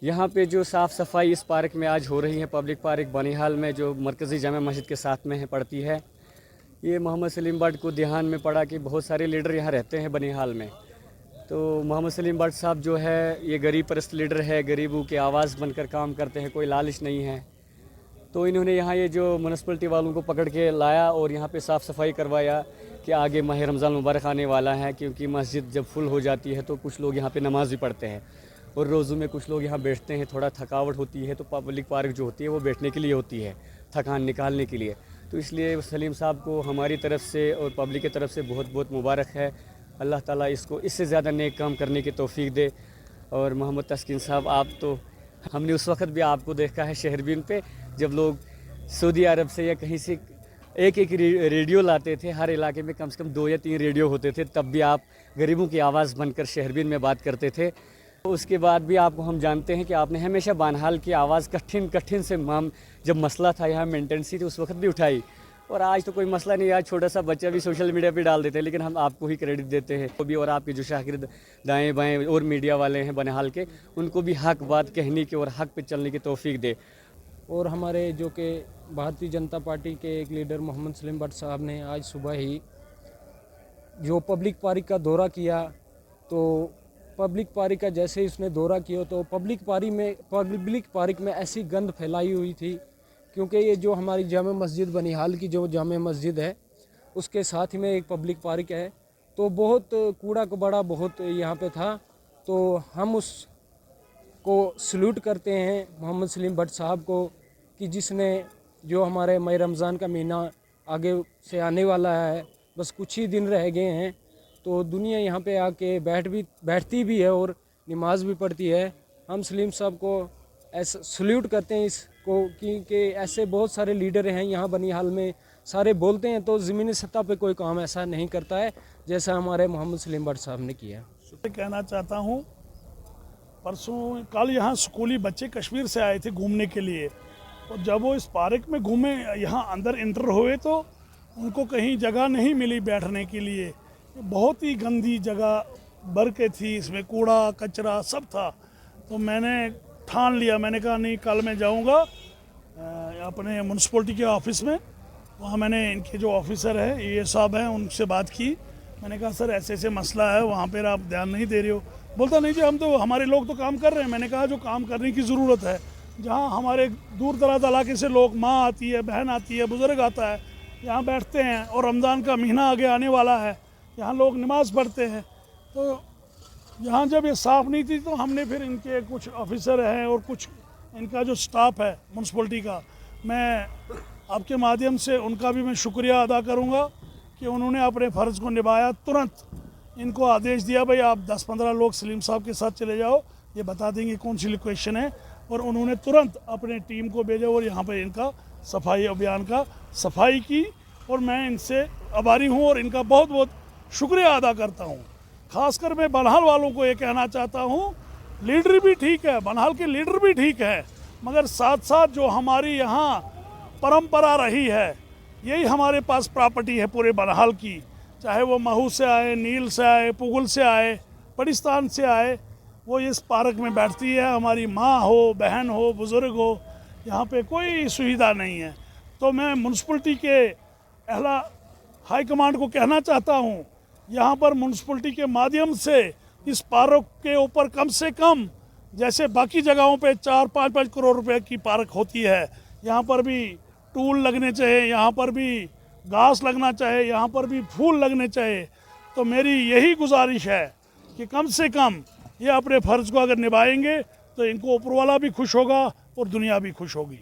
यहाँ पे जो साफ़ सफाई इस पार्क में आज हो रही है, पब्लिक पार्क बनिहाल में, जो मरकज़ी जामा मस्जिद के साथ में है पड़ती है, ये मोहम्मद सलीम बट को ध्यान में पड़ा कि बहुत सारे लीडर यहाँ रहते हैं बनिहाल में। तो मोहम्मद सलीम बट साहब जो है ये गरीब परस्त लीडर है, गरीबों की आवाज़ बनकर काम करते हैं, कोई लालच नहीं है। तो इन्होंने यहाँ ये जो म्यूनसिपलिटी वालों को पकड़ के लाया और यहाँ पे साफ़ सफाई करवाया कि आगे माह रमज़ान मुबारक आने वाला है, क्योंकि मस्जिद जब फुल हो जाती है तो कुछ लोग यहाँ पे नमाज़ भी पढ़ते हैं और रोज़ों में कुछ लोग यहाँ बैठते हैं, थोड़ा थकावट होती है, तो पब्लिक पार्क जो होती है वो बैठने के लिए होती है, थकान निकालने के लिए। तो इसलिए सलीम साहब को हमारी तरफ से और पब्लिक की तरफ से बहुत बहुत मुबारक है। अल्लाह ताला इसको इससे ज़्यादा नेक काम करने की तौफीक दे। और मोहम्मद तस्कीन साहब, आप तो हमने उस वक़्त भी आपको देखा है शहरबीन पे, जब लोग सऊदी अरब से या कहीं से एक एक रेडियो लाते थे, हर इलाके में कम से कम 2 या 3 रेडियो होते थे, तब भी आप गरीबों की आवाज़ बनकर शहरबीन में बात करते थे। तो उसके बाद भी आपको हम जानते हैं कि आपने हमेशा बानहाल की आवाज़ कठिन से जब मसला था यहाँ मेंटेनेंस थी, उस वक्त भी उठाई। और आज तो कोई मसला नहीं, आज छोटा सा बच्चा भी सोशल मीडिया पे डाल देते हैं, लेकिन हम आपको ही क्रेडिट देते हैं। वो भी और आपके जो शागिर्द दाएं बाएं और मीडिया वाले हैं बनिहाल के, उनको भी हक बात कहने की और हक पे चलने की तौफीक दे। और हमारे जो कि भारतीय जनता पार्टी के एक लीडर मोहम्मद सलीम बट साहब ने आज सुबह ही जो पब्लिक पार्क का दौरा किया, तो पब्लिक पार्क का जैसे ही उसने दौरा किया तो पब्लिक पार्क में ऐसी गंद फैलाई हुई थी, क्योंकि ये जो हमारी जामा मस्जिद बनिहाल की जो जामा मस्जिद है उसके साथ ही में एक पब्लिक पार्क है, तो बहुत कूड़ा कबाड़ा बहुत यहाँ पे था। तो हम उसको सल्यूट करते हैं मोहम्मद सलीम बट साहब को कि जिसने जो हमारे माह रमज़ान का महीना आगे से आने वाला है, बस कुछ ही दिन रह गए हैं, तो दुनिया यहाँ पे आके बैठती भी है और नमाज भी पढ़ती है। हम सलीम साहब को ऐसा सल्यूट करते हैं इसको, क्योंकि ऐसे बहुत सारे लीडर हैं यहाँ बनिहाल में, सारे बोलते हैं तो ज़मीनी सतह पे कोई काम ऐसा नहीं करता है जैसा हमारे मोहम्मद सलीम बट साहब ने किया। कहना चाहता हूँ, परसों कल यहाँ स्कूली बच्चे कश्मीर से आए थे घूमने के लिए, और जब वो इस पार्क में घूमे, यहाँ अंदर इंटर हुए तो उनको कहीं जगह नहीं मिली बैठने के लिए। बहुत ही गंदी जगह भर के थी, इसमें कूड़ा कचरा सब था। तो मैंने ठान लिया, मैंने कहा नहीं, कल मैं जाऊंगा अपने म्यूनसिपलिटी के ऑफिस में। वहाँ मैंने इनके जो ऑफिसर है ये साहब हैं, उनसे बात की। मैंने कहा सर ऐसे ऐसे मसला है, वहाँ पर आप ध्यान नहीं दे रहे हो। बोलता नहीं जी, हम तो हमारे लोग तो काम कर रहे हैं। मैंने कहा जो काम करने की ज़रूरत है, जहाँ हमारे दूर दराज इलाके से लोग, माँ आती है, बहन आती है, बुज़ुर्ग आता है, यहाँ बैठते हैं, और रमज़ान का महीना आगे आने वाला है, यहाँ लोग नमाज़ पढ़ते हैं। तो यहाँ जब ये साफ़ नहीं थी तो हमने फिर इनके कुछ ऑफिसर हैं और कुछ इनका जो स्टाफ है म्यूनसिपलिटी का, मैं आपके माध्यम से उनका भी मैं शुक्रिया अदा करूँगा कि उन्होंने अपने फ़र्ज़ को निभाया। तुरंत इनको आदेश दिया, भाई आप 10-15 लोग सलीम साहब के साथ चले जाओ, ये बता देंगे कौन सी लोकेशन है, और उन्होंने तुरंत अपने टीम को भेजा और यहाँ पर इनका सफाई अभियान का सफाई की। और मैं इनसे आभारी हूँ और इनका बहुत बहुत शुक्रिया अदा करता हूँ। खासकर मैं बनिहाल वालों को ये कहना चाहता हूँ, लीडर भी ठीक है, बनिहाल के लीडर भी ठीक है, मगर साथ साथ जो हमारी यहाँ परंपरा रही है, यही हमारे पास प्रॉपर्टी है पूरे बनिहाल की, चाहे वो महू से आए, नील से आए, पुगल से आए, पड़िस्तान से आए, वो इस पार्क में बैठती है। हमारी माँ हो, बहन हो, बुज़ुर्ग हो, यहाँ पे कोई सुविधा नहीं है। तो मैं म्यूनसिपलिटी के अहला हाई कमांड को कहना चाहता हूँ, यहाँ पर म्यूनसिपलिटी के माध्यम से इस पार्क के ऊपर कम से कम, जैसे बाकी जगहों पे 4-5 करोड़ रुपए की पार्क होती है, यहाँ पर भी टूल लगने चाहिए, यहाँ पर भी घास लगना चाहिए, यहाँ पर भी फूल लगने चाहिए। तो मेरी यही गुजारिश है कि कम से कम ये अपने फ़र्ज़ को अगर निभाएंगे तो इनको ऊपर वाला भी खुश होगा और दुनिया भी खुश होगी।